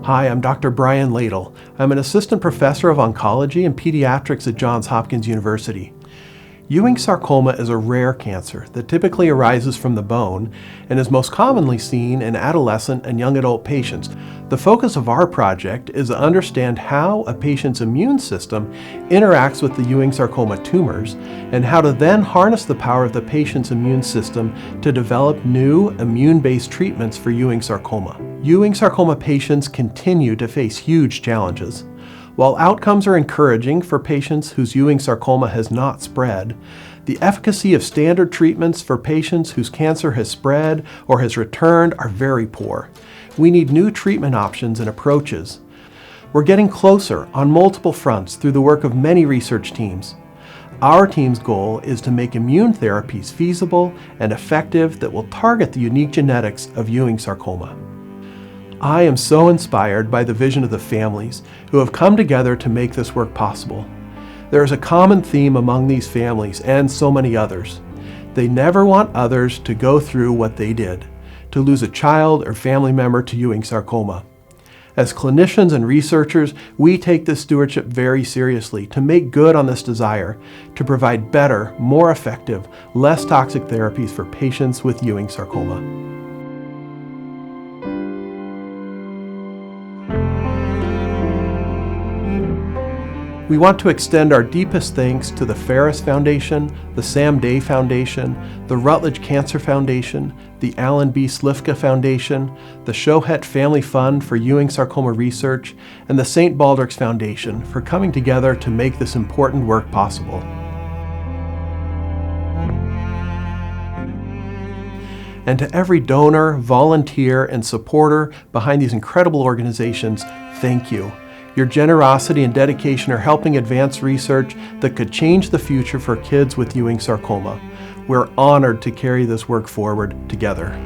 Hi, I'm Dr. Brian Ladle. I'm an assistant professor of oncology and pediatrics at Johns Hopkins University. Ewing sarcoma is a rare cancer that typically arises from the bone and is most commonly seen in adolescent and young adult patients. The focus of our project is to understand how a patient's immune system interacts with the Ewing sarcoma tumors and how to then harness the power of the patient's immune system to develop new immune-based treatments for Ewing sarcoma. Ewing sarcoma patients continue to face huge challenges. While outcomes are encouraging for patients whose Ewing sarcoma has not spread, the efficacy of standard treatments for patients whose cancer has spread or has returned are very poor. We need new treatment options and approaches. We're getting closer on multiple fronts through the work of many research teams. Our team's goal is to make immune therapies feasible and effective that will target the unique genetics of Ewing sarcoma. I am so inspired by the vision of the families who have come together to make this work possible. There is a common theme among these families and so many others. They never want others to go through what they did, to lose a child or family member to Ewing sarcoma. As clinicians and researchers, we take this stewardship very seriously to make good on this desire to provide better, more effective, less toxic therapies for patients with Ewing sarcoma. We want to extend our deepest thanks to the Ferris Foundation, the Sam Day Foundation, the Rutledge Cancer Foundation, the Alan B. Slifka Foundation, the Shohet Family Fund for Ewing Sarcoma Research, and the St. Baldrick's Foundation for coming together to make this important work possible. And to every donor, volunteer, and supporter behind these incredible organizations, thank you. Your generosity and dedication are helping advance research that could change the future for kids with Ewing sarcoma. We're honored to carry this work forward together.